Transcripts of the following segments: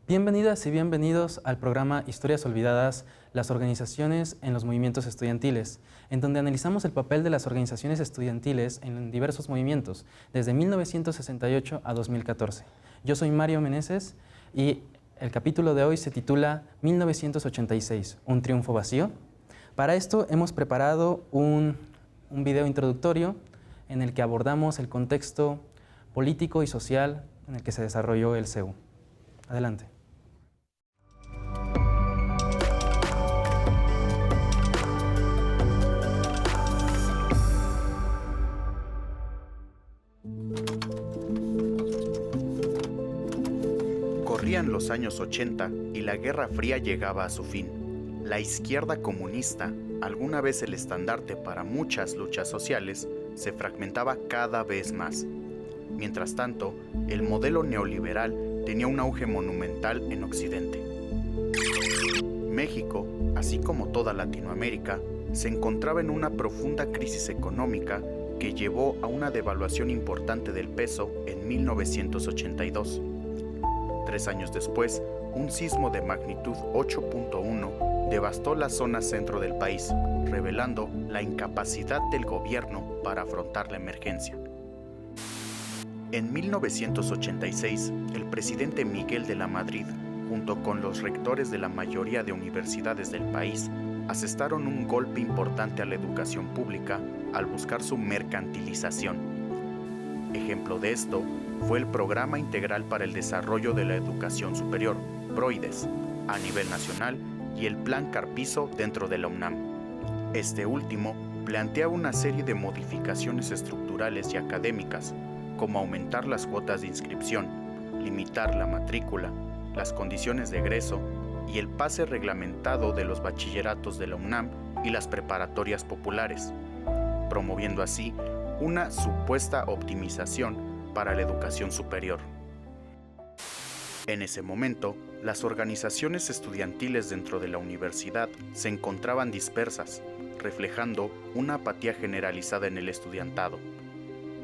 Bienvenidas y bienvenidos al programa Historias Olvidadas, las organizaciones en los movimientos estudiantiles, en donde analizamos el papel de las organizaciones estudiantiles en diversos movimientos, desde 1968 a 2014. Yo soy Mario Meneses y el capítulo de hoy se titula 1986, ¿un triunfo vacío? Para esto hemos preparado un video introductorio en el que abordamos el contexto político y social en el que se desarrolló el CEU. Adelante. Corrían los años 80 y la Guerra Fría llegaba a su fin. La izquierda comunista, alguna vez el estandarte para muchas luchas sociales, se fragmentaba cada vez más. Mientras tanto, el modelo neoliberal tenía un auge monumental en Occidente. México, así como toda Latinoamérica, se encontraba en una profunda crisis económica que llevó a una devaluación importante del peso en 1982. 3 años después, un sismo de magnitud 8.1 devastó la zona centro del país, revelando la incapacidad del gobierno para afrontar la emergencia. En 1986, el presidente Miguel de la Madrid, junto con los rectores de la mayoría de universidades del país, asestaron un golpe importante a la educación pública al buscar su mercantilización. Ejemplo de esto fue el Programa Integral para el Desarrollo de la Educación Superior, PROIDES, a nivel nacional, y el Plan Carpizo dentro de la UNAM. Este último planteaba una serie de modificaciones estructurales y académicas, como aumentar las cuotas de inscripción, limitar la matrícula, las condiciones de egreso y el pase reglamentado de los bachilleratos de la UNAM y las preparatorias populares, promoviendo así una supuesta optimización para la educación superior. En ese momento, las organizaciones estudiantiles dentro de la universidad se encontraban dispersas, reflejando una apatía generalizada en el estudiantado.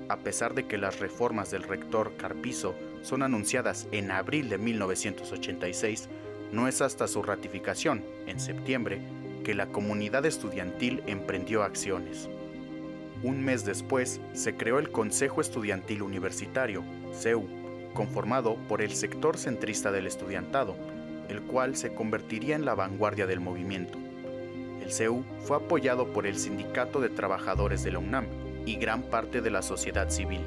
A pesar de que las reformas del rector Carpizo son anunciadas en abril de 1986, no es hasta su ratificación, en septiembre, que la comunidad estudiantil emprendió acciones. Un mes después, se creó el Consejo Estudiantil Universitario, CEU, conformado por el sector centrista del estudiantado, el cual se convertiría en la vanguardia del movimiento. El CEU fue apoyado por el Sindicato de Trabajadores de la UNAM y gran parte de la sociedad civil.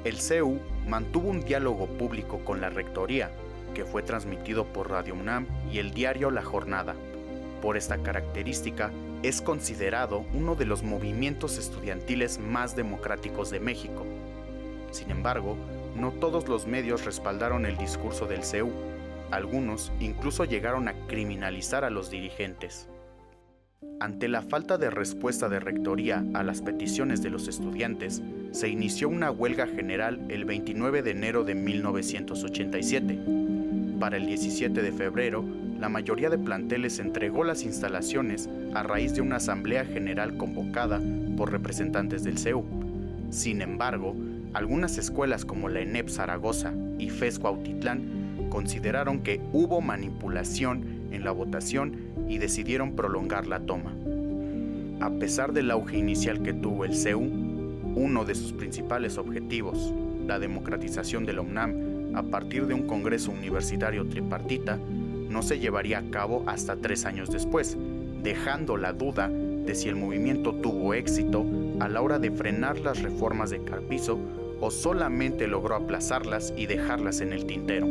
El CEU mantuvo un diálogo público con la rectoría, que fue transmitido por Radio UNAM y el diario La Jornada. Por esta característica, es considerado uno de los movimientos estudiantiles más democráticos de México. Sin embargo, no todos los medios respaldaron el discurso del CEU. Algunos incluso llegaron a criminalizar a los dirigentes. Ante la falta de respuesta de rectoría a las peticiones de los estudiantes, se inició una huelga general el 29 de enero de 1987. Para el 17 de febrero, la mayoría de planteles entregó las instalaciones a raíz de una asamblea general convocada por representantes del CEU. Sin embargo, algunas escuelas como la ENEP Zaragoza y FES Cuautitlán consideraron que hubo manipulación en la votación y decidieron prolongar la toma. A pesar del auge inicial que tuvo el CEU, uno de sus principales objetivos, la democratización de la UNAM a partir de un congreso universitario tripartita, no se llevaría a cabo hasta 3 años después, dejando la duda de si el movimiento tuvo éxito a la hora de frenar las reformas de Carpizo o solamente logró aplazarlas y dejarlas en el tintero.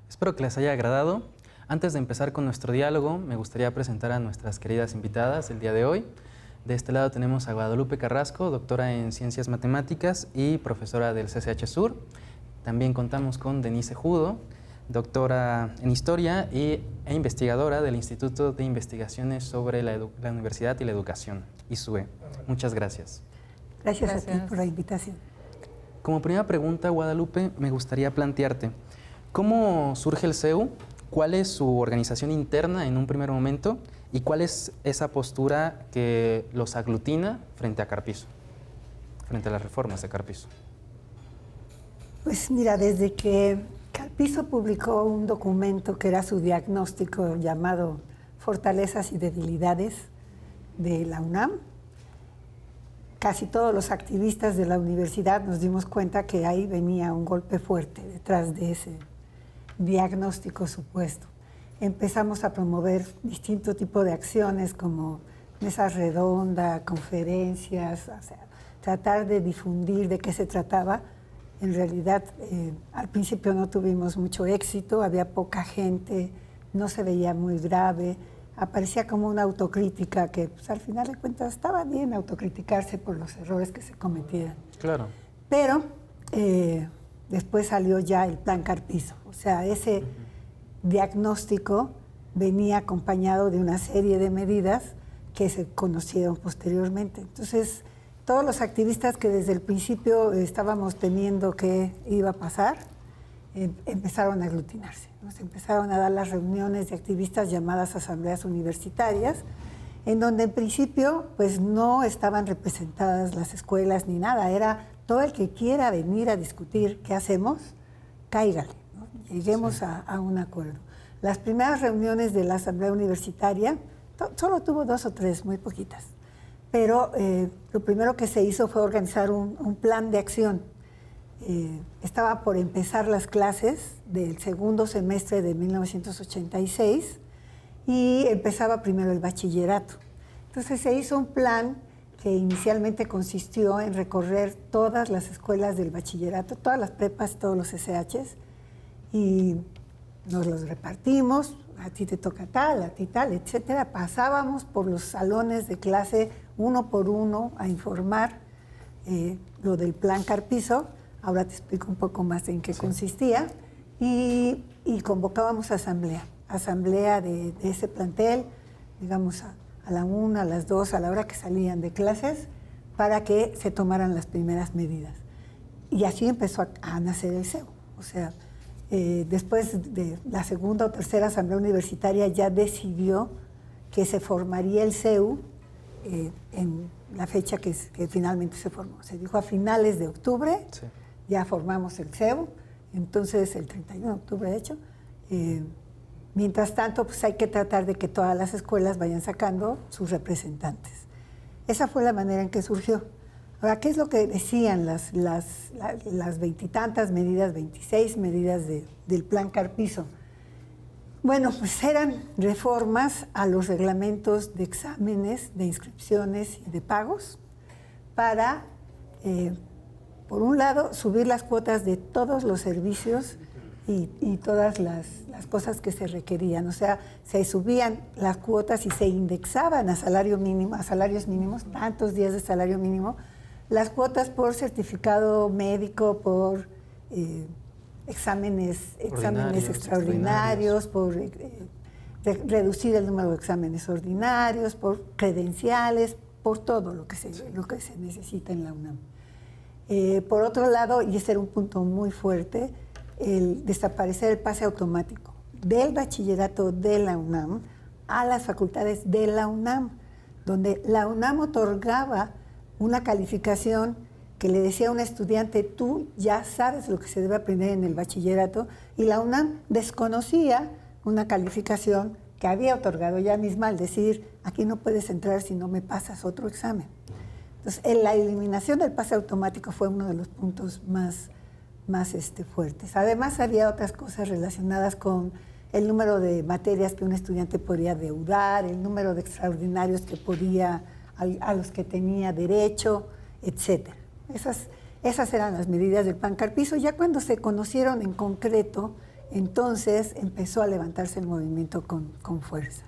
Espero que les haya agradado. Antes de empezar con nuestro diálogo, me gustaría presentar a nuestras queridas invitadas del día de hoy. De este lado tenemos a Guadalupe Carrasco, doctora en Ciencias Matemáticas y profesora del CCH Sur. También contamos con Denise Judo, doctora en Historia e investigadora del Instituto de Investigaciones sobre la Universidad y la Educación, ISUE. Muchas gracias. Gracias a ti por la invitación. Como primera pregunta, Guadalupe, me gustaría plantearte, ¿cómo surge el CEU? ¿cuál es su organización interna en un primer momento y cuál es esa postura que los aglutina frente a Carpizo, frente a las reformas de Carpizo? Pues mira, desde que Carpizo publicó un documento que era su diagnóstico llamado Fortalezas y Debilidades de la UNAM, casi todos los activistas de la universidad nos dimos cuenta que ahí venía un golpe fuerte detrás de ese diagnóstico supuesto. Empezamos a promover distinto tipo de acciones como mesas redondas, conferencias, o sea, tratar de difundir de qué se trataba. En realidad, al principio no tuvimos mucho éxito, había poca gente, no se veía muy grave, aparecía como una autocrítica que pues, al final de cuentas estaba bien autocriticarse por los errores que se cometieran. Claro. Pero después salió ya el Plan Carpizo, o sea, ese diagnóstico venía acompañado de una serie de medidas que se conocieron posteriormente. Entonces, todos los activistas que desde el principio estábamos temiendo qué iba a pasar, empezaron a aglutinarse. Se empezaron a dar las reuniones de activistas llamadas asambleas universitarias, en donde en principio pues no estaban representadas las escuelas ni nada, era todo el que quiera venir a discutir qué hacemos, cáigale, ¿no? Lleguemos a un acuerdo. Las primeras reuniones de la asamblea universitaria solo tuvo 2 o 3, muy poquitas, pero lo primero que se hizo fue organizar un plan de acción. Estaba por empezar las clases del segundo semestre de 1986 y empezaba primero el bachillerato. Entonces se hizo un plan que inicialmente consistió en recorrer todas las escuelas del bachillerato, todas las prepas, todos los SHs, y nos los repartimos, a ti te toca tal, a ti tal, etcétera. Pasábamos por los salones de clase uno por uno a informar lo del Plan Carpizo. Ahora te explico un poco más en qué consistía. Y convocábamos asamblea de ese plantel, digamos a la 1, a las 2, a la hora que salían de clases, para que se tomaran las primeras medidas. Y así empezó a nacer el CEU. O sea, después de la segunda o tercera asamblea universitaria ya decidió que se formaría el CEU en la fecha que finalmente se formó. Se dijo a finales de octubre, sí, ya formamos el CEU, entonces el 31 de octubre de hecho. Mientras tanto, pues hay que tratar de que todas las escuelas vayan sacando sus representantes. Esa fue la manera en que surgió. Ahora, ¿qué es lo que decían las 20 y tantas medidas, 26 medidas del Plan Carpizo? Bueno, pues eran reformas a los reglamentos de exámenes, de inscripciones y de pagos para, por un lado, subir las cuotas de todos los servicios y todas las cosas que se requerían. O sea, se subían las cuotas y se indexaban a salario mínimo, a salarios mínimos, tantos días de salario mínimo, las cuotas por certificado médico, por exámenes extraordinarios, por reducir el número de exámenes ordinarios, por credenciales, por todo lo que se necesita en la UNAM. Por otro lado, y ese era un punto muy fuerte, el desaparecer el pase automático del bachillerato de la UNAM a las facultades de la UNAM, donde la UNAM otorgaba una calificación que le decía a un estudiante, tú ya sabes lo que se debe aprender en el bachillerato, y la UNAM desconocía una calificación que había otorgado ella misma al decir, aquí no puedes entrar si no me pasas otro examen. Entonces, la eliminación del pase automático fue uno de los puntos más fuertes. Además, había otras cosas relacionadas con el número de materias que un estudiante podía deudar, el número de extraordinarios que podía, a los que tenía derecho, etcétera. Esas eran las medidas del Plan Carpizo. Ya cuando se conocieron en concreto, entonces empezó a levantarse el movimiento con fuerza.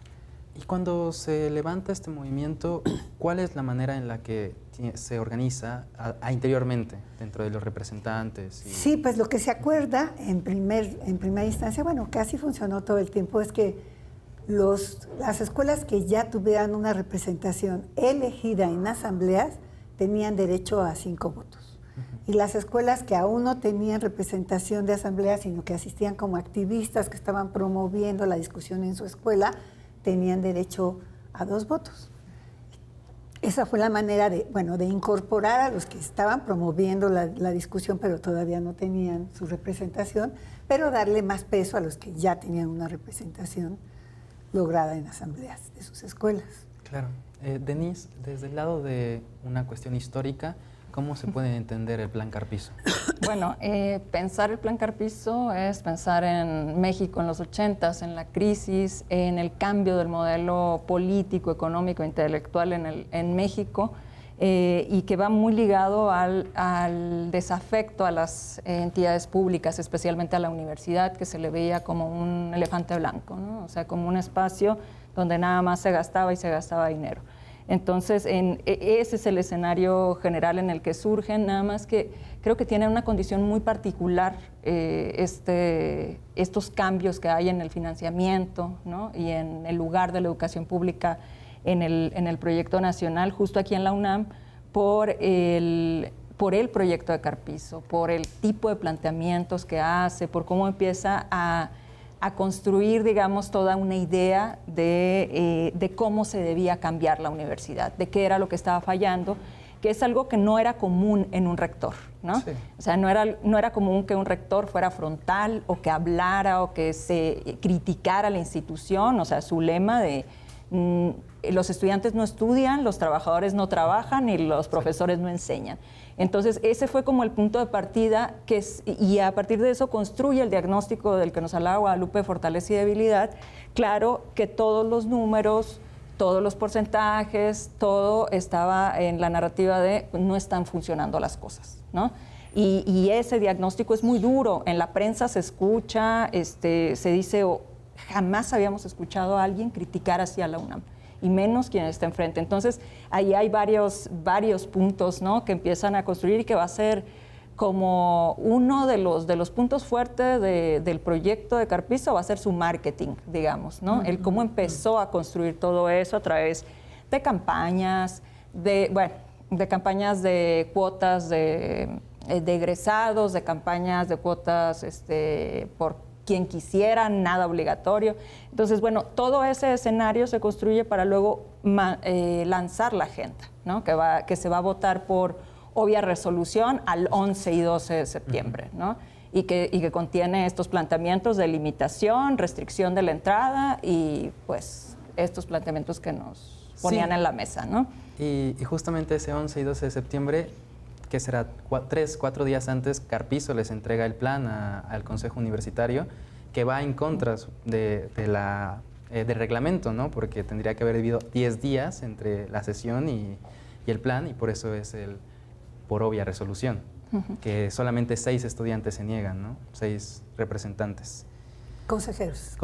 Y cuando se levanta este movimiento, ¿cuál es la manera en la que se organiza interiormente dentro de los representantes? Sí, pues lo que se acuerda en primera instancia, bueno, que así funcionó todo el tiempo, es que las escuelas que ya tuvieran una representación elegida en asambleas tenían derecho a 5 votos. y las escuelas que aún no tenían representación de asamblea, sino que asistían como activistas que estaban promoviendo la discusión en su escuela, tenían derecho a 2 votos. Esa fue la manera de incorporar a los que estaban promoviendo la discusión, pero todavía no tenían su representación, pero darle más peso a los que ya tenían una representación lograda en asambleas de sus escuelas. Claro. Denise, desde el lado de una cuestión histórica, ¿cómo se puede entender el Plan Carpizo? Bueno, pensar el Plan Carpizo es pensar en México en los 80s, en la crisis, en el cambio del modelo político, económico, intelectual en México, y que va muy ligado al desafecto a las entidades públicas, especialmente a la universidad, que se le veía como un elefante blanco, ¿no? O sea, como un espacio donde nada más se gastaba dinero. Entonces, ese es el escenario general en el que surgen, nada más que creo que tiene una condición muy particular estos cambios que hay en el financiamiento, ¿no? Y en el lugar de la educación pública en el proyecto nacional, justo aquí en la UNAM, por el proyecto de Carpizo, por el tipo de planteamientos que hace, por cómo empieza a construir, digamos, toda una idea de cómo se debía cambiar la universidad, de qué era lo que estaba fallando, que es algo que no era común en un rector, ¿no? Sí. O sea, no era común que un rector fuera frontal o que hablara o que se criticara la institución. O sea, su lema de los estudiantes no estudian, los trabajadores no trabajan y los profesores no enseñan. Entonces, ese fue como el punto de partida, y a partir de eso construye el diagnóstico del que nos hablaba Guadalupe de fortaleza y debilidad. Claro que todos los números, todos los porcentajes, todo estaba en la narrativa de no están funcionando las cosas, ¿no? Y ese diagnóstico es muy duro. En la prensa se escucha, se dice, jamás habíamos escuchado a alguien criticar así a la UNAM, y menos quien está enfrente. Entonces, ahí hay varios puntos, ¿no?, que empiezan a construir y que va a ser como uno de los puntos fuertes del proyecto de Carpizo, va a ser su marketing, digamos, ¿no? El cómo empezó a construir todo eso a través de campañas, de campañas de cuotas de egresados, de campañas de cuotas por quien quisiera, nada obligatorio. Entonces, bueno, todo ese escenario se construye para luego lanzar la agenda, ¿no?, que se va a votar por obvia resolución al 11 y 12 de septiembre, ¿no? Y que contiene estos planteamientos de limitación, restricción de la entrada y, pues, estos planteamientos que nos ponían en la mesa, ¿no? Y justamente ese 11 y 12 de septiembre, que será 4 días antes, Carpizo les entrega el plan al Consejo Universitario, que va en contra del reglamento, ¿no? Porque tendría que haber habido 10 días entre la sesión y el plan, y por eso es por obvia resolución, que solamente 6 estudiantes se niegan, ¿no? 6 representantes. Consejeros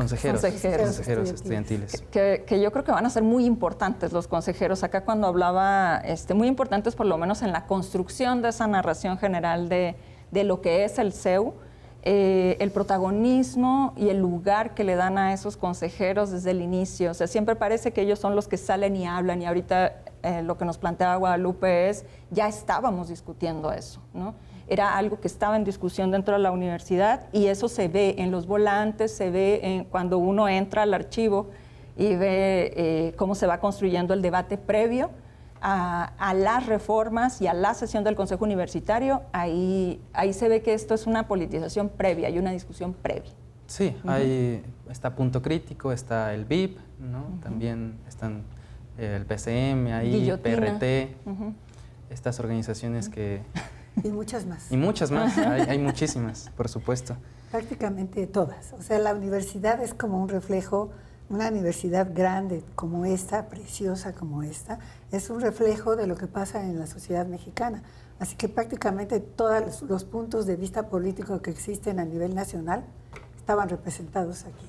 estudiantiles. Que yo creo que van a ser muy importantes los consejeros. Acá cuando hablaba, muy importantes por lo menos en la construcción de esa narración general de lo que es el CEU, el protagonismo y el lugar que le dan a esos consejeros desde el inicio. O sea, siempre parece que ellos son los que salen y hablan, y ahorita lo que nos planteaba Guadalupe es, ya estábamos discutiendo eso, ¿no? Era algo que estaba en discusión dentro de la universidad, y eso se ve en los volantes, se ve cuando uno entra al archivo y ve cómo se va construyendo el debate previo a las reformas y a la sesión del Consejo Universitario. Ahí se ve que esto es una politización previa y una discusión previa. Sí, ahí está Punto Crítico, está el VIP, ¿no? También están el PCM, ahí, Guillotina. PRT, estas organizaciones que... Y muchas más. Y muchas más, hay muchísimas, por supuesto. Prácticamente todas. O sea, la universidad es como un reflejo, una universidad grande como esta, preciosa como esta, es un reflejo de lo que pasa en la sociedad mexicana. Así que prácticamente todos los puntos de vista políticos que existen a nivel nacional estaban representados aquí.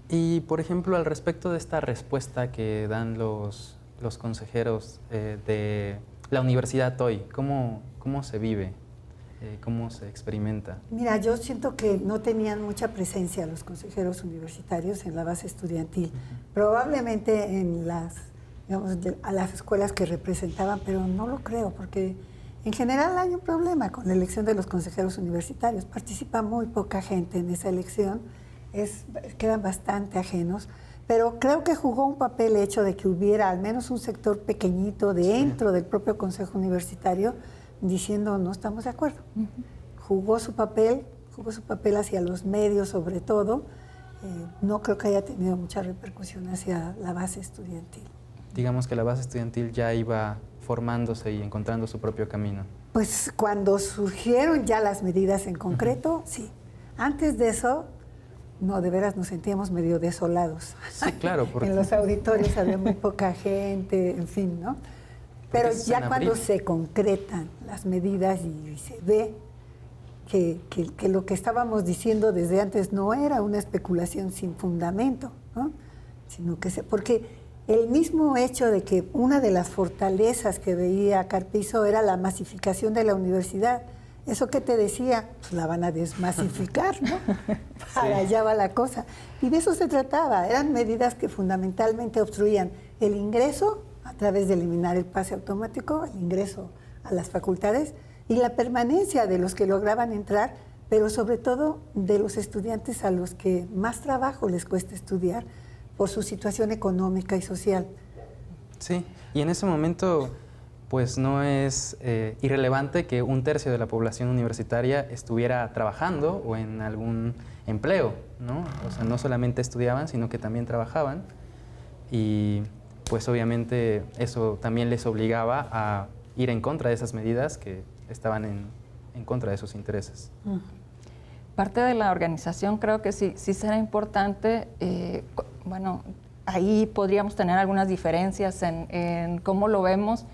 Y, por ejemplo, al respecto de esta respuesta que dan los consejeros de la universidad hoy, ¿cómo se vive? ¿Cómo se experimenta? Mira, yo siento que no tenían mucha presencia los consejeros universitarios en la base estudiantil. Probablemente en a las escuelas que representaban, pero no lo creo, porque En general hay un problema con la elección de los consejeros universitarios. Participa muy poca gente en esa elección, quedan bastante ajenos, pero creo que jugó un papel el hecho de que hubiera al menos un sector pequeñito dentro del propio consejo universitario diciendo no estamos de acuerdo. Jugó su papel hacia los medios sobre todo. No creo que haya tenido mucha repercusión hacia la base estudiantil. Digamos que la base estudiantil ya iba formándose y encontrando su propio camino. Pues cuando surgieron ya las medidas en concreto, sí. Antes de eso, no, de veras nos sentíamos medio desolados. Sí, claro. Porque... En los auditorios había muy poca gente, en fin, ¿no? Pero ya cuando se concretan las medidas y se ve que lo que estábamos diciendo desde antes no era una especulación sin fundamento, ¿no? Sino que porque el mismo hecho de que una de las fortalezas que veía Carpizo era la masificación de la universidad. Eso que te decía, pues la van a desmasificar, ¿no? Para allá va la cosa. Y de eso se trataba. Eran medidas que fundamentalmente obstruían el ingreso a través de eliminar el pase automático, el ingreso a las facultades y la permanencia de los que lograban entrar, pero sobre todo de los estudiantes a los que más trabajo les cuesta estudiar por su situación económica y social. Sí, y en ese momento pues no es irrelevante que un tercio de la población universitaria estuviera trabajando o en algún empleo, ¿no? O sea, no solamente estudiaban, sino que también trabajaban y pues obviamente eso también les obligaba a ir en contra de esas medidas que estaban en contra de sus intereses. Parte de la organización creo que sí será importante, bueno, ahí podríamos tener algunas diferencias en cómo lo vemos,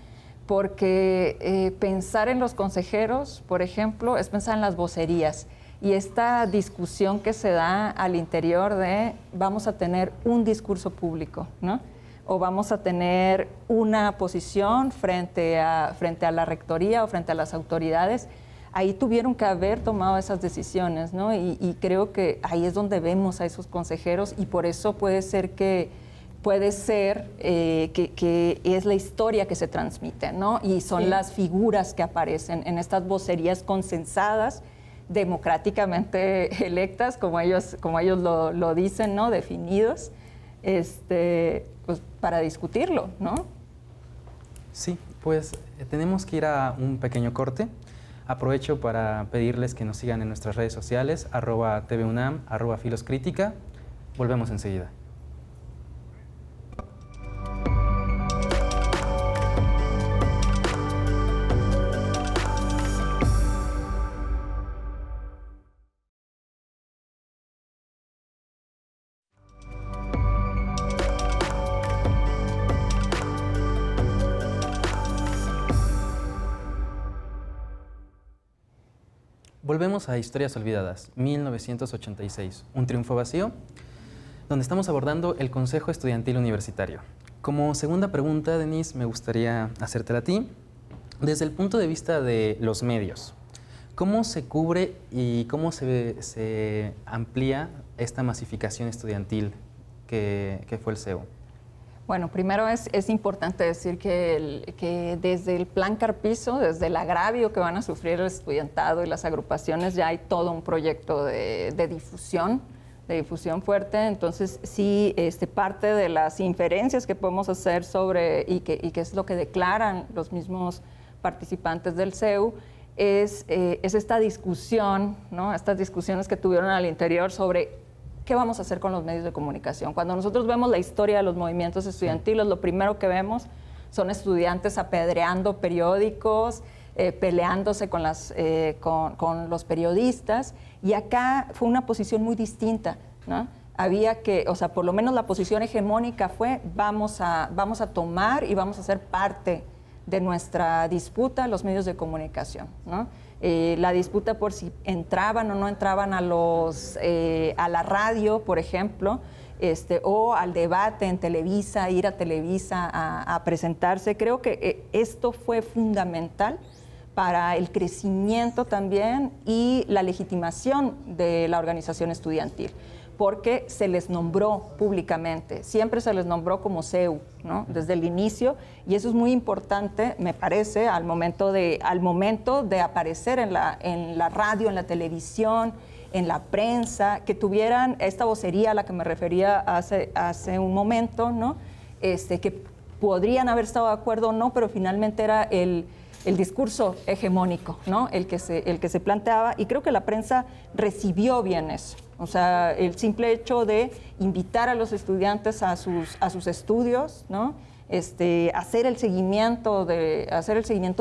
porque pensar en los consejeros, por ejemplo, es pensar en las vocerías y esta discusión que se da al interior de vamos a tener un discurso público, ¿no? O vamos a tener una posición frente a la rectoría o frente a las autoridades. Ahí tuvieron que haber tomado esas decisiones, ¿no? Y creo que ahí es donde vemos a esos consejeros y por eso puede ser que es la historia que se transmite, ¿no? Y son las figuras que aparecen en estas vocerías consensadas, democráticamente electas, como ellos lo dicen, ¿no? Definidos, pues para discutirlo, ¿no? Sí, pues tenemos que ir a un pequeño corte. Aprovecho para pedirles que nos sigan en nuestras redes sociales, @tvunam, @filoscrítica. Volvemos enseguida. Volvemos a Historias Olvidadas, 1986, un triunfo vacío, donde estamos abordando el Consejo Estudiantil Universitario. Como segunda pregunta, Denise, me gustaría hacértela a ti. Desde el punto de vista de los medios, ¿cómo se cubre y cómo se amplía esta masificación estudiantil que fue el CEU? Bueno, primero es importante decir que desde el Plan Carpizo, desde el agravio que van a sufrir el estudiantado y las agrupaciones, ya hay todo un proyecto de difusión fuerte. Entonces, sí, parte de las inferencias que podemos hacer sobre, y que es lo que declaran los mismos participantes del CEU, es esta discusión, ¿no? Estas discusiones que tuvieron al interior sobre ¿qué vamos a hacer con los medios de comunicación? Cuando nosotros vemos la historia de los movimientos estudiantiles, lo primero que vemos son estudiantes apedreando periódicos, peleándose con los periodistas, y acá fue una posición muy distinta, ¿no? Había que, o sea, por lo menos la posición hegemónica fue vamos a tomar y vamos a ser parte de nuestra disputa los medios de comunicación, ¿no? La disputa por si entraban o no entraban a la radio, por ejemplo, o al debate en Televisa, ir a Televisa a presentarse. Creo que esto fue fundamental para el crecimiento también y la legitimación de la organización estudiantil. porque se les nombró públicamente, siempre se les nombró como CEU, ¿no? Desde el inicio, y eso es muy importante, me parece, al momento de aparecer en la radio, en la televisión, en la prensa, que tuvieran esta vocería a la que me refería hace un momento, ¿no? Que podrían haber estado de acuerdo o no, pero finalmente era el discurso hegemónico, ¿no? el que se planteaba, y creo que la prensa recibió bien eso. O sea, el simple hecho de invitar a los estudiantes a sus estudios, ¿no? Hacer el seguimiento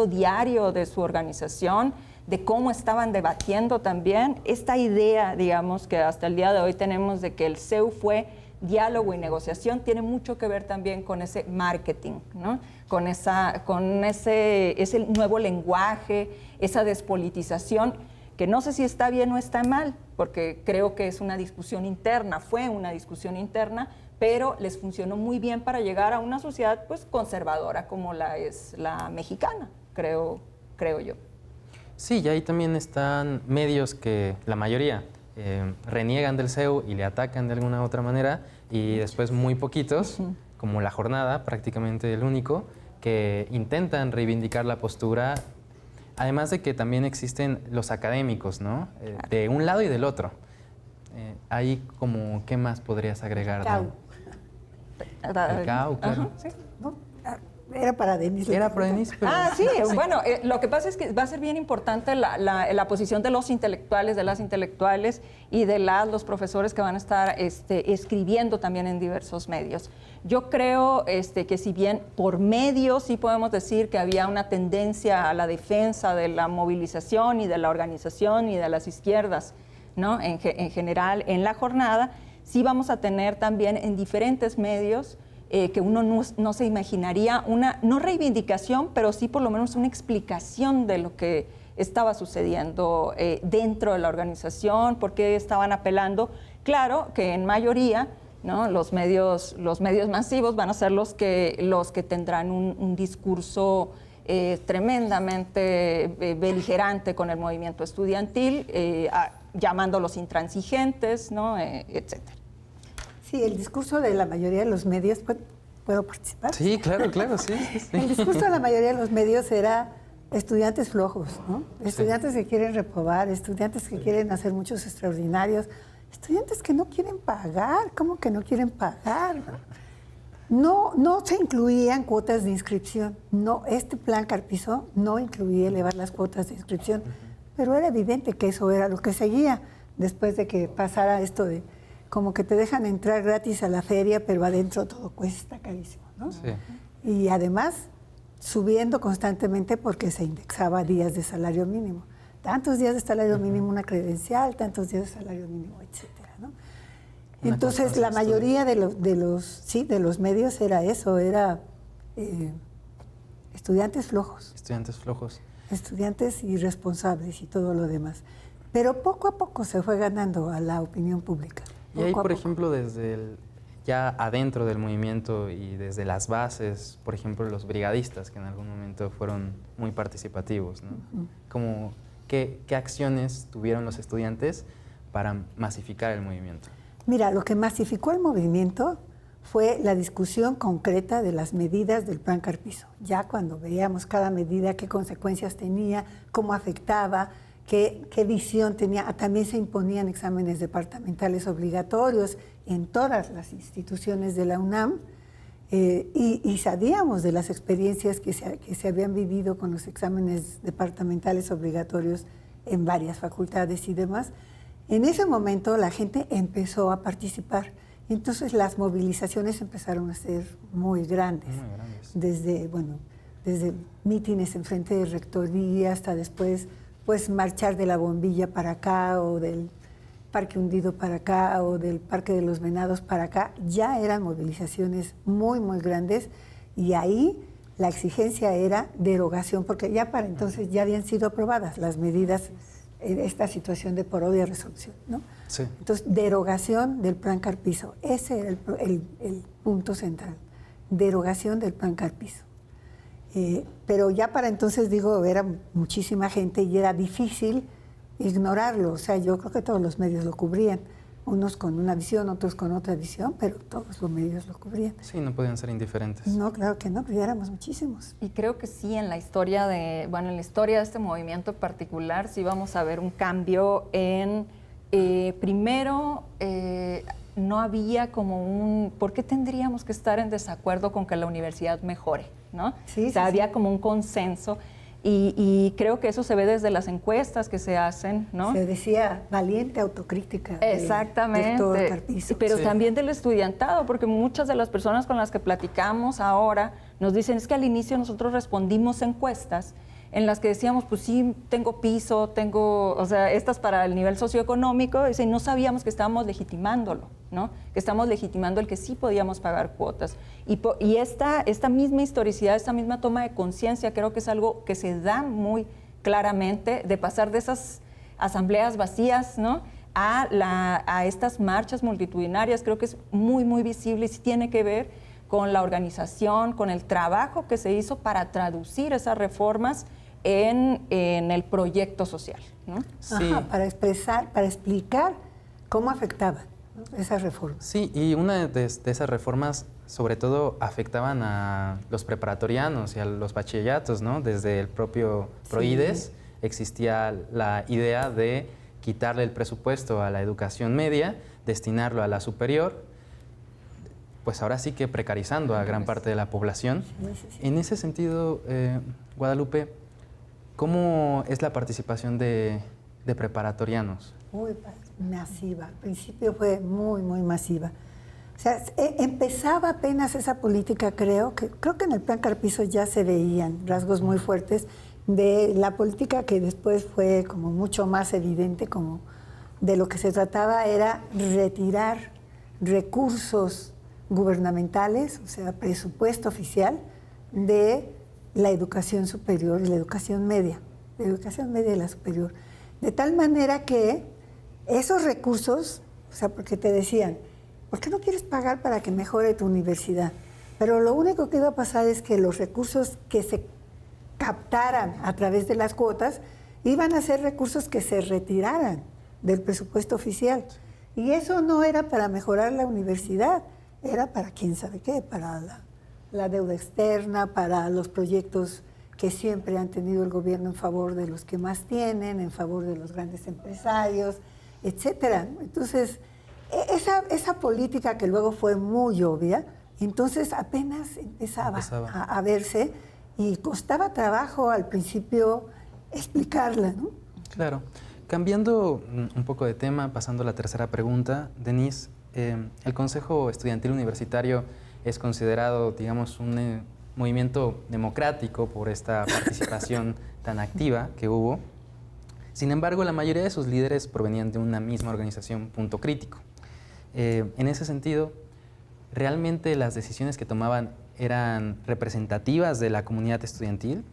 diario de su organización, de cómo estaban debatiendo también esta idea, digamos, que hasta el día de hoy tenemos de que el CEU fue diálogo y negociación, tiene mucho que ver también con ese marketing, ¿no? Con ese nuevo lenguaje, esa despolitización, que no sé si está bien o está mal, porque creo que es una discusión interna, fue una discusión interna, pero les funcionó muy bien para llegar a una sociedad pues conservadora como la es la mexicana, creo yo. Sí, y ahí también están medios que la mayoría reniegan del CEU y le atacan de alguna u otra manera, y después muy poquitos, como La Jornada, prácticamente el único, que intentan reivindicar la postura, además de que también existen los académicos, ¿no? De un lado y del otro. Ahí como, ¿qué más podrías agregar? CAU. El CAU, claro. Ajá, sí. ¿No? Era para Denise. Era para Denise, pero... Sí, bueno, lo que pasa es que va a ser bien importante la posición de los intelectuales, de las intelectuales y de los profesores que van a estar escribiendo también en diversos medios. Yo creo que si bien por medios sí podemos decir que había una tendencia a la defensa de la movilización y de la organización y de las izquierdas, ¿no? En general en la jornada, sí vamos a tener también en diferentes medios que uno no se imaginaría una, no reivindicación, pero sí por lo menos una explicación de lo que estaba sucediendo dentro de la organización, por qué estaban apelando. Claro que en mayoría, ¿no? Los medios masivos van a ser los que tendrán un discurso tremendamente beligerante con el movimiento estudiantil, llamándolos intransigentes, ¿no? Etcétera. Sí, el discurso de la mayoría de los medios, ¿puedo participar? Sí, claro, sí. El discurso de la mayoría de los medios era estudiantes flojos, ¿no? Estudiantes que quieren reprobar, estudiantes que quieren hacer muchos extraordinarios, estudiantes que no quieren pagar. ¿Cómo que no quieren pagar? No se incluían cuotas de inscripción. No, este plan Carpizo no incluía elevar las cuotas de inscripción, pero era evidente que eso era lo que seguía después de que pasara esto de como que te dejan entrar gratis a la feria, pero adentro todo cuesta carísimo, ¿no? Sí. Y además subiendo constantemente porque se indexaba días de salario mínimo. Tantos días de salario mínimo una credencial, tantos días de salario mínimo, etcétera, ¿no? Entonces la mayoría de los medios era eso, era estudiantes flojos. Estudiantes flojos. Estudiantes irresponsables y todo lo demás. Pero poco a poco se fue ganando a la opinión pública. Y ahí, por ejemplo, desde ya adentro del movimiento y desde las bases, por ejemplo, los brigadistas, que en algún momento fueron muy participativos, ¿no? Como, ¿qué acciones tuvieron los estudiantes para masificar el movimiento? Mira, lo que masificó el movimiento fue la discusión concreta de las medidas del plan Carpizo. Ya cuando veíamos cada medida, qué consecuencias tenía, cómo afectaba, qué visión tenía. También se imponían exámenes departamentales obligatorios en todas las instituciones de la UNAM y sabíamos de las experiencias que se habían vivido con los exámenes departamentales obligatorios en varias facultades y demás. En ese momento la gente empezó a participar. Entonces las movilizaciones empezaron a ser muy grandes. Muy grandes. Desde mítines en frente de rectoría hasta después pues marchar de la Bombilla para acá o del Parque Hundido para acá o del Parque de los Venados para acá. Ya eran movilizaciones muy, muy grandes y ahí la exigencia era derogación, porque ya para entonces ya habían sido aprobadas las medidas en esta situación de por obvia resolución, ¿no? Sí. Entonces, derogación del plan Carpizo. Ese era el punto central. Derogación del plan Carpizo. Pero ya para entonces, digo, era muchísima gente y era difícil ignorarlo. O sea, yo creo que todos los medios lo cubrían. unos con una visión, otros con otra visión, pero todos los medios lo cubrían. Sí, no podían ser indiferentes. No, claro que no, pero éramos muchísimos. Y creo que sí, en la historia de este movimiento en particular, sí vamos a ver un cambio en, primero, no había como un, ¿por qué tendríamos que estar en desacuerdo con que la universidad mejore? ¿No? Sí, o sea, sí, había sí. como un consenso y creo que eso se ve desde las encuestas que se hacen, ¿no? Se decía valiente autocrítica. Exactamente, De todo Carpizo. pero Sí. también del estudiantado, porque muchas de las personas con las que platicamos ahora nos dicen, es que al inicio nosotros respondimos encuestas en las que decíamos, pues sí, tengo piso, o sea, estas para el nivel socioeconómico, y no sabíamos que estábamos legitimándolo, ¿no? Que estamos legitimando el que sí podíamos pagar cuotas. Y esta misma historicidad, esta misma toma de conciencia, creo que es algo que se da muy claramente de pasar de esas asambleas vacías, ¿no? a estas marchas multitudinarias. Creo que es muy, muy visible y sí tiene que ver con la organización, con el trabajo que se hizo para traducir esas reformas en el proyecto social, ¿no? Sí. Ajá, para explicar cómo afectaban, ¿no?, esas reformas. Sí, y una de esas reformas sobre todo afectaban a los preparatorianos y a los bachilleratos, ¿no? Desde el propio PROIDES existía la idea de quitarle el presupuesto a la educación media, destinarlo a la superior, pues ahora sí que precarizando a gran parte de la población. Sí. En ese sentido, Guadalupe, ¿cómo es la participación de preparatorianos? Muy masiva. Al principio fue muy, muy masiva. O sea, empezaba apenas esa política, creo que en el Plan Carpizo ya se veían rasgos muy fuertes de la política que después fue como mucho más evidente, como de lo que se trataba era retirar recursos gubernamentales, o sea, presupuesto oficial de la educación superior y la educación media y la superior. De tal manera que esos recursos, o sea, porque te decían, ¿por qué no quieres pagar para que mejore tu universidad? Pero lo único que iba a pasar es que los recursos que se captaran a través de las cuotas iban a ser recursos que se retiraran del presupuesto oficial. Y eso no era para mejorar la universidad, era para quién sabe qué, para la deuda externa, para los proyectos que siempre han tenido el gobierno en favor de los que más tienen, en favor de los grandes empresarios, etcétera. Entonces, esa política que luego fue muy obvia, entonces apenas empezaba. A verse y costaba trabajo al principio explicarla, ¿no? Claro. Cambiando un poco de tema, pasando a la tercera pregunta, Denise, el Consejo Estudiantil Universitario es considerado, digamos, un movimiento democrático por esta participación tan activa que hubo. Sin embargo, la mayoría de sus líderes provenían de una misma organización, Punto Crítico. En ese sentido, ¿realmente las decisiones que tomaban eran representativas de la comunidad estudiantil?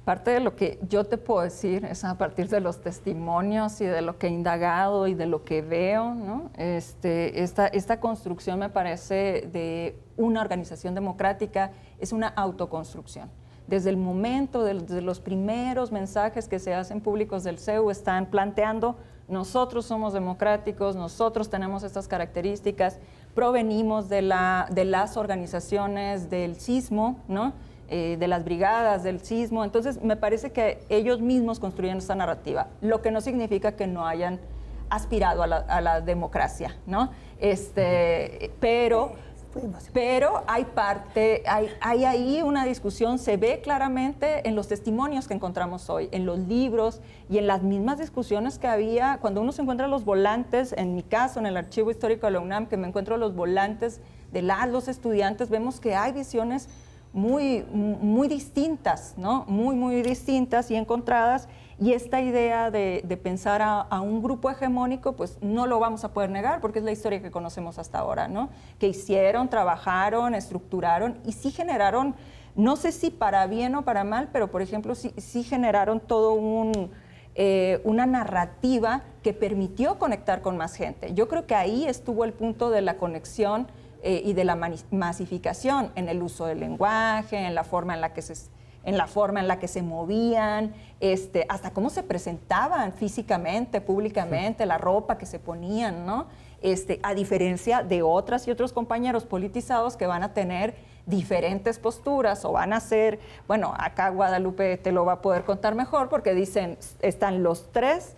Parte de lo que yo te puedo decir es a partir de los testimonios y de lo que he indagado y de lo que veo, ¿no? Esta construcción me parece de una organización democrática, es una autoconstrucción. Desde el momento, desde los primeros mensajes que se hacen públicos del CEU, están planteando, nosotros somos democráticos, nosotros tenemos estas características, provenimos de las organizaciones del sismo, ¿no? De las brigadas del sismo. Entonces, me parece que ellos mismos construyen esta narrativa, lo que no significa que no hayan aspirado a la democracia, ¿no? Pero hay ahí una discusión, se ve claramente en los testimonios que encontramos hoy, en los libros y en las mismas discusiones que había cuando uno se encuentra los volantes, en mi caso, en el Archivo Histórico de la UNAM, que me encuentro los volantes de los estudiantes, vemos que hay visiones muy, muy distintas, ¿no? Muy distintas y encontradas, y esta idea de pensar a un grupo hegemónico, pues no lo vamos a poder negar, porque es la historia que conocemos hasta ahora, ¿no? Que hicieron, trabajaron, estructuraron y sí generaron, no sé si para bien o para mal, pero por ejemplo sí generaron todo una narrativa que permitió conectar con más gente. Yo creo que ahí estuvo el punto de la conexión y de la masificación en el uso del lenguaje, en la forma en la que se movían, hasta cómo se presentaban físicamente, públicamente, la ropa que se ponían, ¿no? a diferencia de otras y otros compañeros politizados que van a tener diferentes posturas o van a ser, bueno, acá Guadalupe te lo va a poder contar mejor porque dicen, están los tres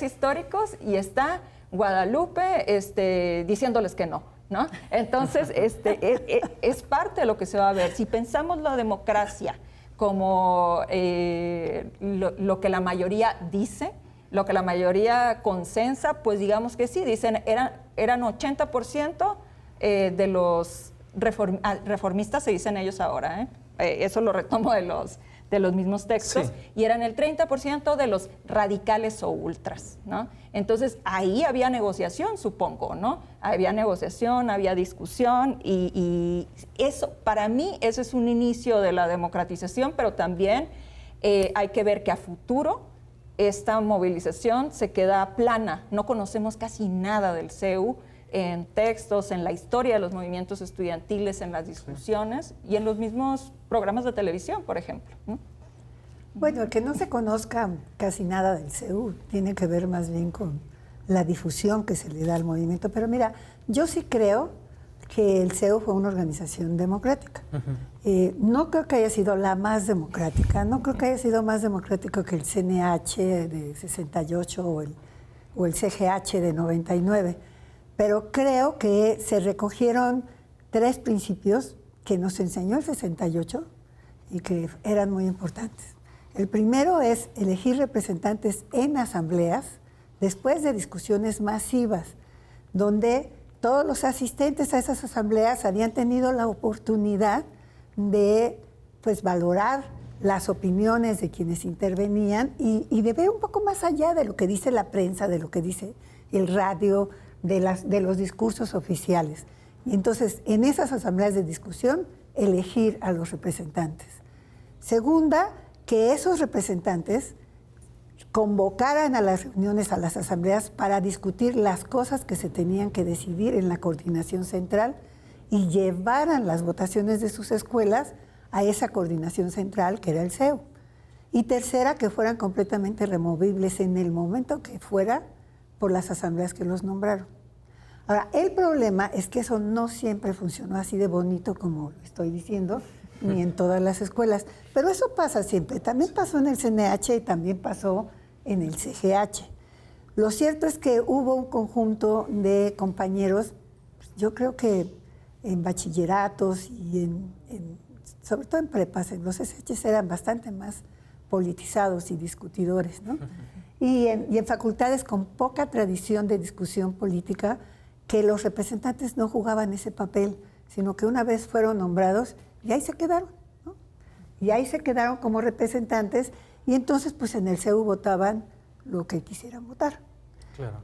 históricos y está Guadalupe diciéndoles que no, ¿no? Entonces, es parte de lo que se va a ver. Si pensamos la democracia como lo que la mayoría dice, lo que la mayoría consensa, pues digamos que sí, dicen, eran 80% de los reformistas, se dicen ellos ahora, eso lo retomo de los mismos textos, sí. Y eran el 30% de los radicales o ultras, ¿no? Entonces, ahí había negociación, supongo, ¿no? Había negociación, había discusión, y eso, para mí, eso es un inicio de la democratización, pero también hay que ver que a futuro esta movilización se queda plana. No conocemos casi nada del CEU en textos, en la historia de los movimientos estudiantiles, en las discusiones y en los mismos programas de televisión, por ejemplo. Bueno, el que no se conozca casi nada del CEU tiene que ver más bien con la difusión que se le da al movimiento. Pero mira, yo sí creo que el CEU fue una organización democrática. No creo que haya sido la más democrática, no creo que haya sido más democrático que el CNH de 68 o el CGH de 99, pero creo que se recogieron 3 principios que nos enseñó el 68 y que eran muy importantes. El primero es elegir representantes en asambleas después de discusiones masivas, donde todos los asistentes a esas asambleas habían tenido la oportunidad de valorar las opiniones de quienes intervenían y de ver un poco más allá de lo que dice la prensa, de lo que dice el radio, de los discursos oficiales. Y entonces, en esas asambleas de discusión, elegir a los representantes. Segunda, que esos representantes convocaran a las reuniones, a las asambleas, para discutir las cosas que se tenían que decidir en la coordinación central y llevaran las votaciones de sus escuelas a esa coordinación central que era el CEU. Y tercera, que fueran completamente removibles en el momento que fuera por las asambleas que los nombraron. Ahora, el problema es que eso no siempre funcionó así de bonito como lo estoy diciendo, ni en todas las escuelas. Pero eso pasa siempre. También pasó en el CNH y también pasó en el CGH. Lo cierto es que hubo un conjunto de compañeros, yo creo que en bachilleratos y sobre todo en prepas, en los CGH eran bastante más politizados y discutidores, ¿no? Y en facultades con poca tradición de discusión política, que los representantes no jugaban ese papel, sino que una vez fueron nombrados y ahí se quedaron, ¿no? Y ahí se quedaron como representantes y entonces pues en el CEU votaban lo que quisieran votar. Claro.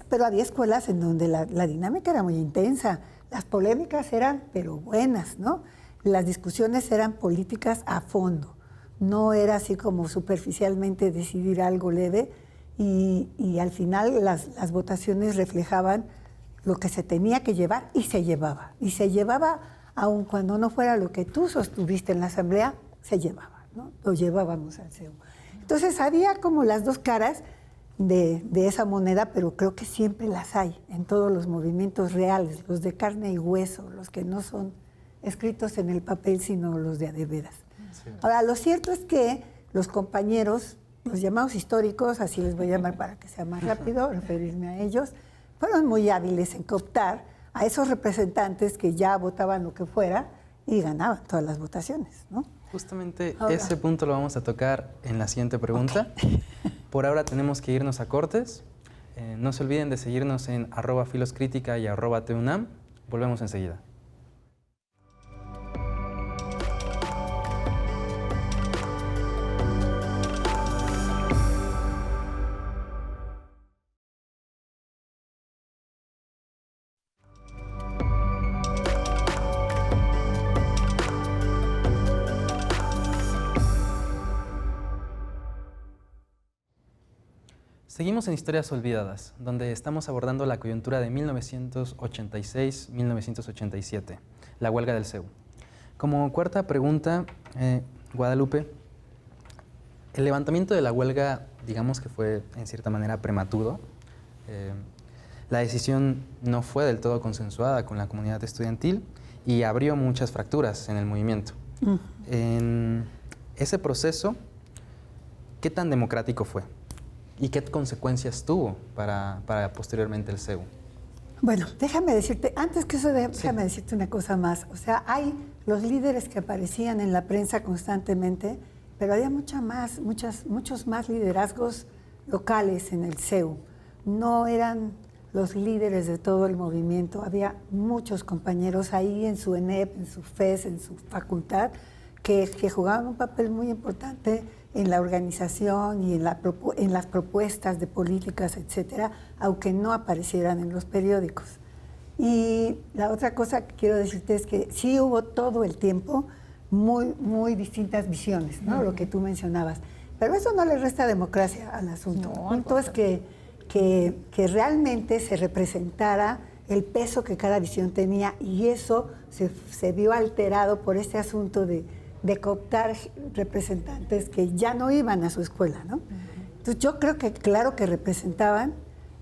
Pero había escuelas en donde la dinámica era muy intensa, las polémicas eran pero buenas, ¿no? Las discusiones eran políticas a fondo, no era así como superficialmente decidir algo leve y al final las votaciones reflejaban lo que se tenía que llevar y se llevaba. Y se llevaba, aun cuando no fuera lo que tú sostuviste en la asamblea, se llevaba, ¿no? Lo llevábamos al CEU. Entonces había como las dos caras de esa moneda, pero creo que siempre las hay en todos los movimientos reales, los de carne y hueso, los que no son escritos en el papel, sino los de a de veras. Sí. Ahora, lo cierto es que los compañeros, los llamados históricos, así les voy a llamar para que sea más rápido, referirme a ellos, fueron muy hábiles en cooptar a esos representantes que ya votaban lo que fuera y ganaban todas las votaciones, ¿no? Justamente ese punto lo vamos a tocar en la siguiente pregunta. Okay. Por ahora tenemos que irnos a cortes. No se olviden de seguirnos en @filoscrítica y @TUNAM. Volvemos enseguida. Seguimos en Historias Olvidadas, donde estamos abordando la coyuntura de 1986-1987, la huelga del CEU. Como cuarta pregunta, Guadalupe, el levantamiento de la huelga, digamos que fue en cierta manera prematuro. La decisión no fue del todo consensuada con la comunidad estudiantil y abrió muchas fracturas en el movimiento. En ese proceso, ¿qué tan democrático fue? ¿Y qué consecuencias tuvo para posteriormente el CEU? Bueno, déjame decirte, antes que eso, déjame decirte una cosa más. O sea, hay los líderes que aparecían en la prensa constantemente, pero había muchos más liderazgos locales en el CEU. No eran los líderes de todo el movimiento. Había muchos compañeros ahí en su ENEP, en su FES, en su facultad, que jugaban un papel muy importante en la organización y en las propuestas de políticas, etcétera, aunque no aparecieran en los periódicos. Y la otra cosa que quiero decirte es que sí hubo todo el tiempo muy distintas visiones, ¿no? Lo que tú mencionabas. Pero eso no le resta democracia al asunto. No, el punto es que realmente se representara el peso que cada visión tenía, y eso se vio alterado por este asunto de cooptar representantes que ya no iban a su escuela, ¿no? Entonces yo creo que claro que representaban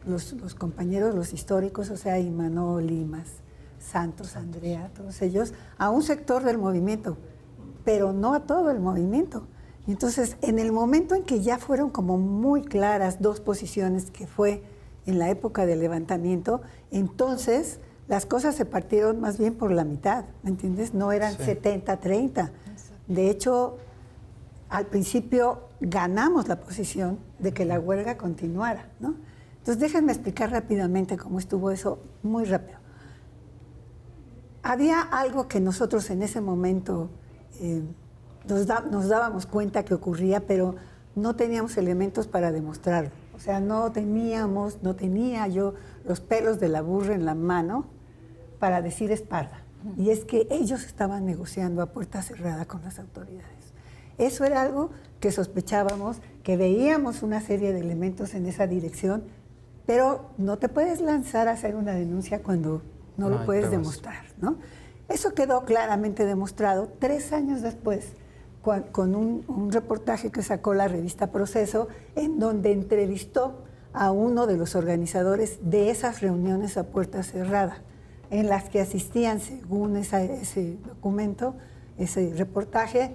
los compañeros, los históricos, o sea, Imanol, Limas, Santos, Andrea, todos ellos, a un sector del movimiento, pero no a todo el movimiento. Y entonces, en el momento en que ya fueron como muy claras dos posiciones, que fue en la época del levantamiento, entonces las cosas se partieron más bien por la mitad, ¿me entiendes? No eran 70-30. De hecho, al principio ganamos la posición de que la huelga continuara, ¿no? Entonces, déjenme explicar rápidamente cómo estuvo eso, muy rápido. Había algo que nosotros en ese momento nos dábamos cuenta que ocurría, pero no teníamos elementos para demostrarlo. O sea, no tenía yo los pelos de la burra en la mano para decir es parda. Y es que ellos estaban negociando a puerta cerrada con las autoridades. Eso era algo que sospechábamos, que veíamos una serie de elementos en esa dirección, pero no te puedes lanzar a hacer una denuncia cuando no lo puedes demostrar, ¿no? Eso quedó claramente demostrado 3 años después, con un reportaje que sacó la revista Proceso, en donde entrevistó a uno de los organizadores de esas reuniones a puerta cerrada, en las que asistían, según ese documento, ese reportaje,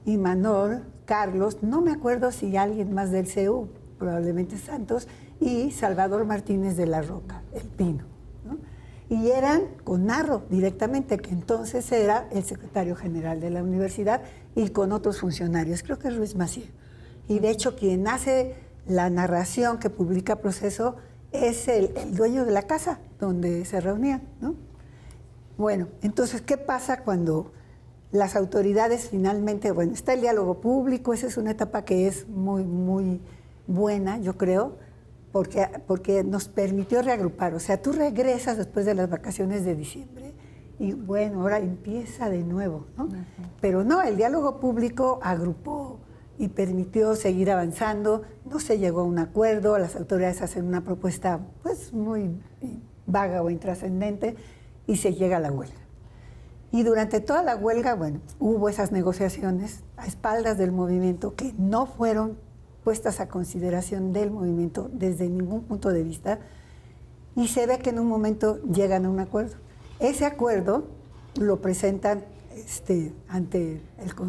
Imanol, Carlos, no me acuerdo si alguien más del CEU, probablemente Santos, y Salvador Martínez de la Roca, el Pino, ¿no? Y eran con Narro directamente, que entonces era el secretario general de la universidad, y con otros funcionarios, creo que es Ruiz Macié. Y de hecho quien hace la narración que publica Proceso es el dueño de la casa donde se reunían, ¿no? Bueno, entonces, ¿qué pasa cuando las autoridades finalmente, bueno, está el diálogo público? Esa es una etapa que es muy buena, yo creo, porque nos permitió reagrupar. O sea, tú regresas después de las vacaciones de diciembre y bueno, ahora empieza de nuevo, ¿no? Pero no, el diálogo público agrupó y permitió seguir avanzando. No se llegó a un acuerdo, las autoridades hacen una propuesta pues muy vaga o intrascendente y se llega a la huelga. Y durante toda la huelga, bueno, hubo esas negociaciones a espaldas del movimiento que no fueron puestas a consideración del movimiento desde ningún punto de vista, y se ve que en un momento llegan a un acuerdo. Ese acuerdo lo presentan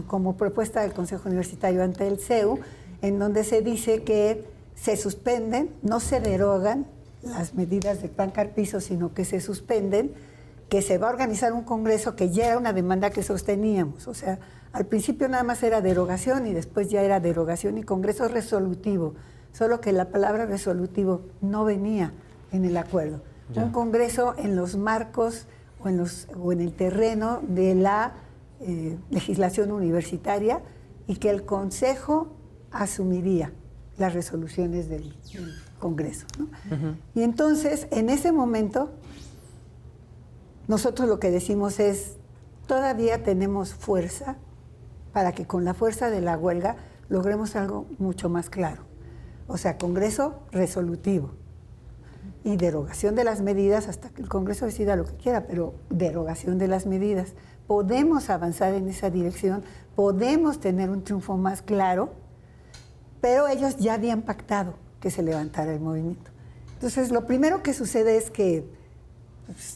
como propuesta del Consejo Universitario ante el CEU, en donde se dice que se suspenden, no se derogan las medidas del plan Carpizo, sino que se suspenden, que se va a organizar un congreso, que ya era una demanda que sosteníamos. O sea, al principio nada más era derogación y después ya era derogación y congreso resolutivo, solo que la palabra resolutivo no venía en el acuerdo. Ya. Un congreso en los marcos o en el terreno de la legislación universitaria, y que el Consejo asumiría las resoluciones del Congreso, ¿no? Y entonces, en ese momento, nosotros lo que decimos es, todavía tenemos fuerza para que con la fuerza de la huelga logremos algo mucho más claro. O sea, Congreso resolutivo y derogación de las medidas hasta que el Congreso decida lo que quiera, pero derogación de las medidas. Podemos avanzar en esa dirección, podemos tener un triunfo más claro, pero ellos ya habían pactado que se levantara el movimiento. Entonces, lo primero que sucede es que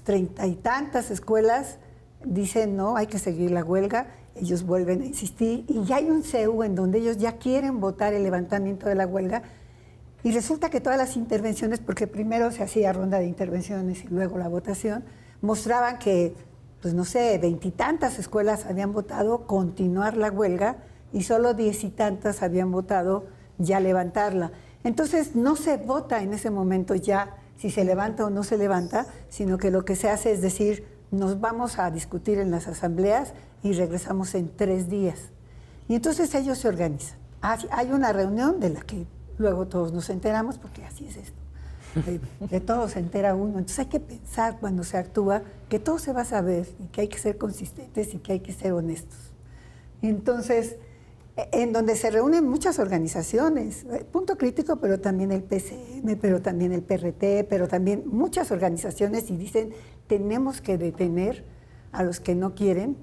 30 y tantas escuelas dicen, no, hay que seguir la huelga, ellos vuelven a insistir, y ya hay un CEU en donde ellos ya quieren votar el levantamiento de la huelga, y resulta que todas las intervenciones, porque primero se hacía ronda de intervenciones y luego la votación, mostraban que, pues no sé, 20 y tantas escuelas habían votado continuar la huelga, y solo 10 y tantas habían votado ya levantarla. Entonces no se vota en ese momento ya si se levanta o no se levanta, sino que lo que se hace es decir, nos vamos a discutir en las asambleas y regresamos en 3 días. Y entonces ellos se organizan. Hay una reunión de la que luego todos nos enteramos, porque así es esto. De todo se entera uno. Entonces hay que pensar cuando se actúa que todo se va a saber y que hay que ser consistentes y que hay que ser honestos. Y entonces, en donde se reúnen muchas organizaciones, Punto Crítico, pero también el PCM, pero también el PRT, pero también muchas organizaciones, y dicen, tenemos que detener a los que no quieren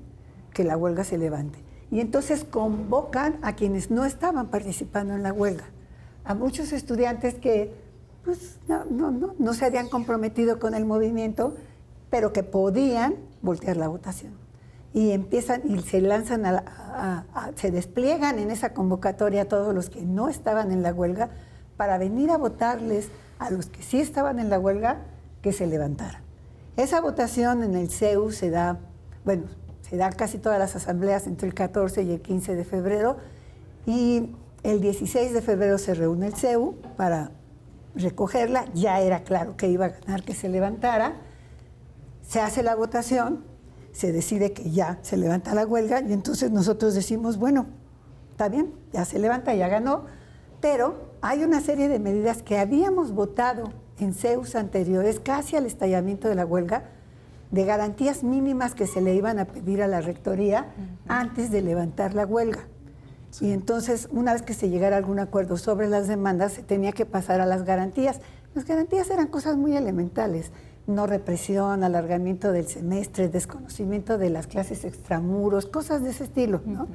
que la huelga se levante. Y entonces convocan a quienes no estaban participando en la huelga, a muchos estudiantes que pues, no se habían comprometido con el movimiento, pero que podían voltear la votación. Y empiezan y se lanzan, se despliegan en esa convocatoria todos los que no estaban en la huelga para venir a votarles a los que sí estaban en la huelga que se levantaran. Esa votación en el CEU se da casi todas las asambleas entre el 14 y el 15 de febrero, y el 16 de febrero se reúne el CEU para recogerla. Ya era claro que iba a ganar que se levantara. Se hace la votación, se decide que ya se levanta la huelga, y entonces nosotros decimos, bueno, está bien, ya se levanta, ya ganó, pero hay una serie de medidas que habíamos votado en CEUs anteriores, casi al estallamiento de la huelga, de garantías mínimas que se le iban a pedir a la rectoría antes de levantar la huelga. Sí. Y entonces, una vez que se llegara a algún acuerdo sobre las demandas, se tenía que pasar a las garantías. Las garantías eran cosas muy elementales: no represión, alargamiento del semestre, desconocimiento de las clases extramuros, cosas de ese estilo, ¿no?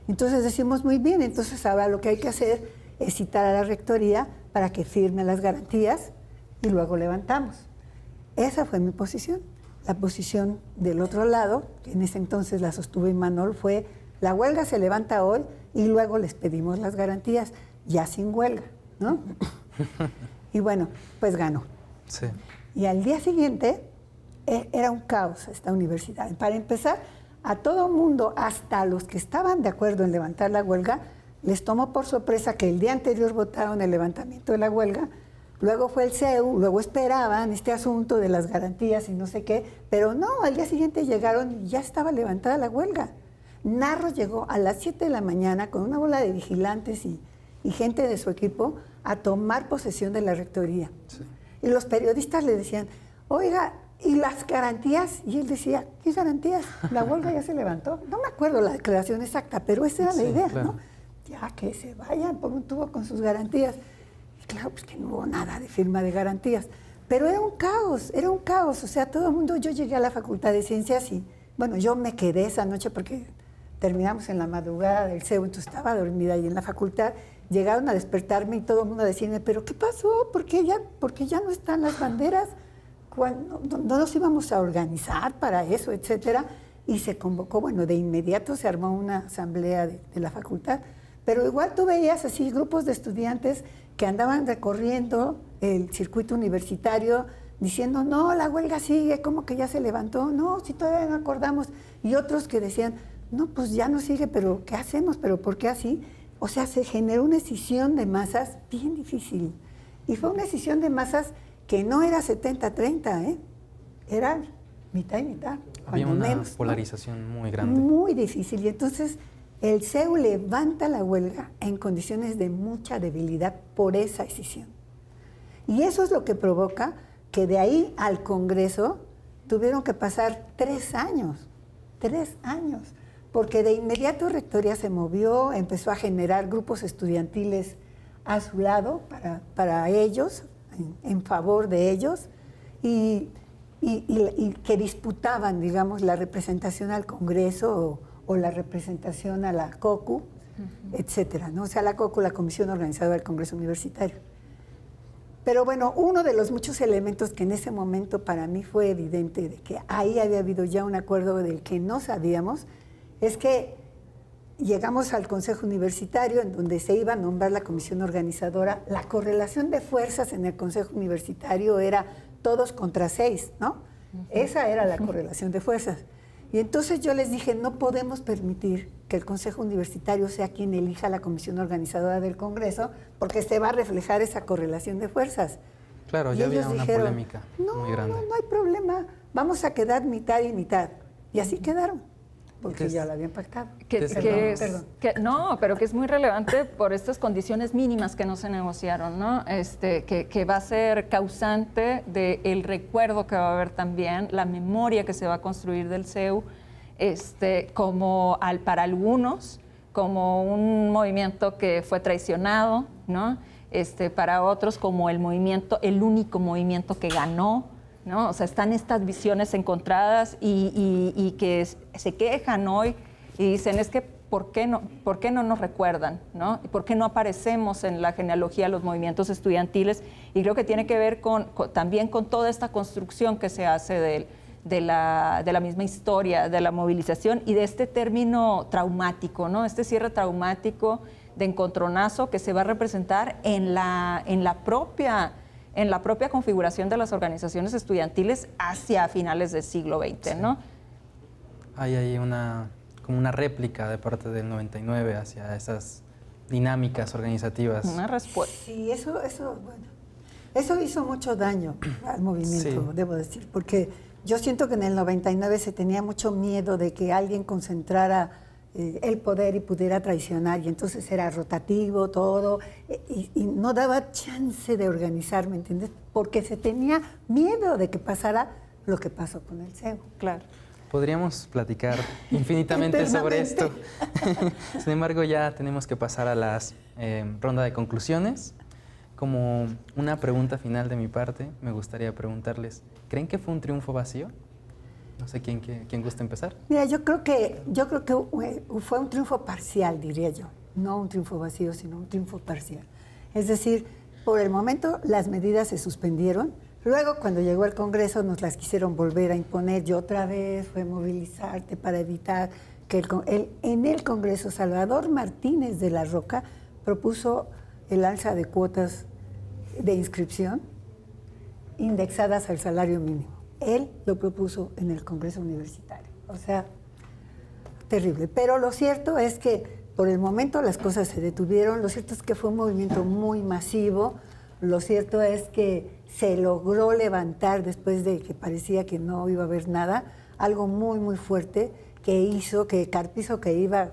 Entonces decimos, muy bien, entonces ahora lo que hay que hacer es citar a la rectoría para que firme las garantías y luego levantamos. Esa fue mi posición. La posición del otro lado, que en ese entonces la sostuvo Imanol, fue: la huelga se levanta hoy y luego les pedimos las garantías, ya sin huelga, ¿no? Y bueno, pues ganó. Sí. Y al día siguiente era un caos esta universidad. Para empezar, a todo mundo, hasta a los que estaban de acuerdo en levantar la huelga, les tomó por sorpresa que el día anterior votaron el levantamiento de la huelga, luego fue el CEU, luego esperaban este asunto de las garantías y no sé qué, pero no, al día siguiente llegaron y ya estaba levantada la huelga. Narro llegó a las 7 de la mañana con una bola de vigilantes y gente de su equipo a tomar posesión de la rectoría. Sí. Y los periodistas le decían, oiga, ¿y las garantías? Y él decía, ¿qué garantías? La huelga ya se levantó. No me acuerdo la declaración exacta, pero esa era la idea, claro, ¿no? Ya que se vayan por un tubo con sus garantías. Y claro, pues que no hubo nada de firma de garantías. Pero era un caos. O sea, todo el mundo, yo llegué a la Facultad de Ciencias y, bueno, yo me quedé esa noche porque terminamos en la madrugada del CEU, entonces estaba dormida ahí en la facultad. Llegaron a despertarme y todo el mundo a decirme, ¿pero qué pasó? ¿Por qué ya no están las banderas? No nos íbamos a organizar para eso, etcétera. Y se convocó, bueno, de inmediato se armó una asamblea de la facultad. Pero igual tú veías así grupos de estudiantes que andaban recorriendo el circuito universitario diciendo, no, la huelga sigue, ¿cómo que ya se levantó? No, si todavía no acordamos. Y otros que decían, no, pues ya no sigue, pero ¿qué hacemos? ¿Pero por qué así? O sea, se generó una escisión de masas bien difícil. Y fue una escisión de masas que no era 70-30, ¿eh? Era mitad y mitad. Había una menos, polarización, ¿no? Muy grande. Muy difícil. Y entonces el CEU levanta la huelga en condiciones de mucha debilidad por esa escisión. Y eso es lo que provoca que de ahí al Congreso tuvieron que pasar 3 años. 3 años. Porque de inmediato Rectoría se movió, empezó a generar grupos estudiantiles a su lado para ellos, en favor de ellos, y que disputaban, digamos, la representación al Congreso o la representación a la COCU, etcétera, ¿no? O sea, la COCU, la Comisión Organizadora del Congreso Universitario. Pero bueno, uno de los muchos elementos que en ese momento para mí fue evidente de que ahí había habido ya un acuerdo del que no sabíamos, es que llegamos al Consejo Universitario en donde se iba a nombrar la comisión organizadora. La correlación de fuerzas en el Consejo Universitario era todos contra 6, ¿no? Esa era la correlación de fuerzas. Y entonces yo les dije, no podemos permitir que el Consejo Universitario sea quien elija la comisión organizadora del Congreso, porque se va a reflejar esa correlación de fuerzas. Claro, Y ya había ellos una dijeron, polémica muy grande. No hay problema, vamos a quedar mitad y mitad. Y así quedaron, porque ya lo habían pactado. Perdón. No, pero que es muy relevante por estas condiciones mínimas que no se negociaron, ¿no? Que va a ser causante del recuerdo que va a haber también, la memoria que se va a construir del CEU, para algunos, como un movimiento que fue traicionado, ¿no? Para otros como el único movimiento que ganó, ¿no? O sea, están estas visiones encontradas y que se quejan hoy y dicen, es que ¿por qué no nos recuerdan, ¿no? ¿Y por qué no aparecemos en la genealogía de los movimientos estudiantiles? Y creo que tiene que ver también con toda esta construcción que se hace de la misma historia, de la movilización y de este término traumático, ¿no? Este cierre traumático de encontronazo que se va a representar en la propia configuración de las organizaciones estudiantiles hacia finales del siglo XX, ¿no? Hay ahí como una réplica de parte del 99 hacia esas dinámicas organizativas. Una respuesta. Sí, eso hizo mucho daño al movimiento, debo decir, porque yo siento que en el 99 se tenía mucho miedo de que alguien concentrara el poder y pudiera traicionar, y entonces era rotativo todo, y no daba chance de organizar, ¿me entiendes? Porque se tenía miedo de que pasara lo que pasó con el CEU. Claro. Podríamos platicar infinitamente sobre esto. Sin embargo, ya tenemos que pasar a la ronda de conclusiones. Como una pregunta final de mi parte, me gustaría preguntarles, ¿creen que fue un triunfo vacío? No sé quién gusta empezar. Mira, yo creo que fue un triunfo parcial, diría yo. No un triunfo vacío, sino un triunfo parcial. Es decir, por el momento las medidas se suspendieron. Luego, cuando llegó el Congreso, nos las quisieron volver a imponer. Y otra vez fue movilizarte para evitar que en el Congreso Salvador Martínez de la Roca propuso el alza de cuotas de inscripción indexadas al salario mínimo. Él lo propuso en el Congreso Universitario. O sea, terrible. Pero lo cierto es que por el momento las cosas se detuvieron. Lo cierto es que fue un movimiento muy masivo. Lo cierto es que se logró levantar después de que parecía que no iba a haber nada, algo muy, muy fuerte que hizo que Carpizo, que iba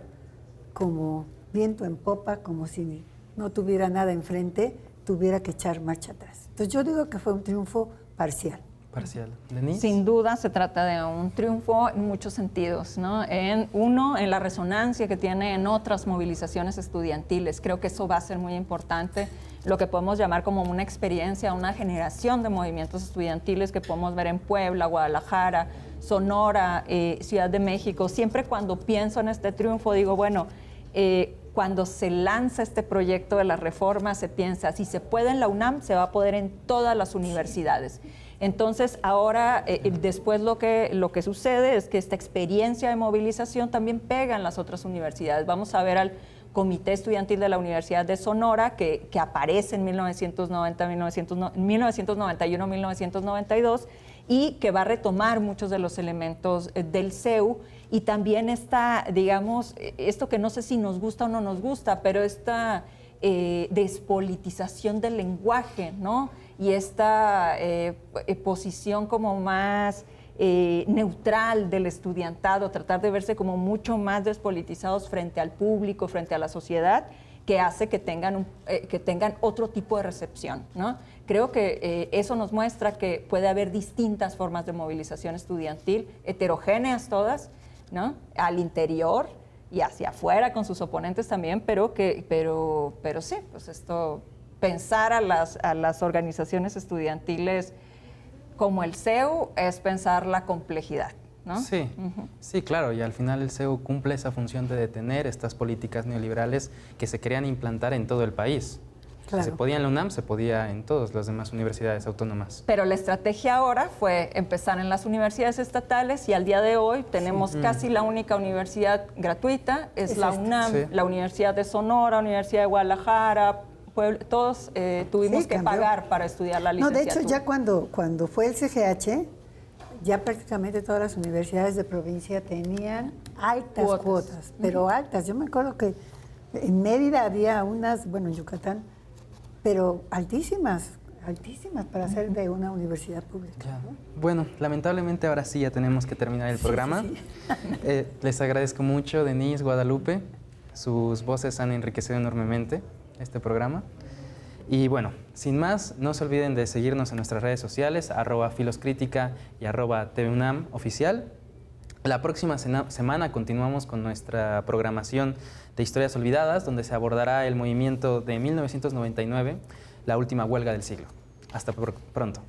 como viento en popa, como si no tuviera nada enfrente, tuviera que echar marcha atrás. Entonces yo digo que fue un triunfo parcial. Parcial. ¿Denise? Sin duda se trata de un triunfo en muchos sentidos, ¿no? En la resonancia que tiene en otras movilizaciones estudiantiles. Creo que eso va a ser muy importante, lo que podemos llamar como una experiencia, una generación de movimientos estudiantiles que podemos ver en Puebla, Guadalajara, Sonora, Ciudad de México. Siempre cuando pienso en este triunfo digo, bueno, cuando se lanza este proyecto de la reforma se piensa, si se puede en la UNAM, se va a poder en todas las universidades. Entonces, ahora, después lo que sucede es que esta experiencia de movilización también pega en las otras universidades. Vamos a ver al Comité Estudiantil de la Universidad de Sonora, que aparece en 1991, 1992, y que va a retomar muchos de los elementos del CEU, y también esta, digamos, esto que no sé si nos gusta o no nos gusta, pero esta despolitización del lenguaje, ¿no? Y esta posición como más neutral del estudiantado, tratar de verse como mucho más despolitizados frente al público, frente a la sociedad, que hace que tengan otro tipo de recepción, ¿no? Creo que eso nos muestra que puede haber distintas formas de movilización estudiantil, heterogéneas todas, ¿no? Al interior y hacia afuera con sus oponentes también, pero sí, pues esto, pensar a las organizaciones estudiantiles como el CEU es pensar la complejidad, ¿no? Sí, sí, claro, y al final el CEU cumple esa función de detener estas políticas neoliberales que se querían implantar en todo el país. Claro. Si se podía en la UNAM, se podía en todas las demás universidades autónomas. Pero la estrategia ahora fue empezar en las universidades estatales y al día de hoy tenemos casi la única universidad gratuita, es la UNAM, la Universidad de Sonora, Universidad de Guadalajara, Puebla, todos tuvimos que pagar para estudiar la licenciatura. No, de hecho, ya cuando fue el CGH, ya prácticamente todas las universidades de provincia tenían altas cuotas, pero altas. Yo me acuerdo que en Mérida había unas, bueno, en Yucatán, pero altísimas para ser de una universidad pública. ¿No? Bueno, lamentablemente ahora sí ya tenemos que terminar el programa. Les agradezco mucho, Denise, Guadalupe. Sus voces han enriquecido enormemente este programa. Y bueno, sin más, no se olviden de seguirnos en nuestras redes sociales, @filoscrítica y @tvunam oficial. La próxima semana continuamos con nuestra programación de Historias Olvidadas, donde se abordará el movimiento de 1999, la última huelga del siglo. Hasta pronto.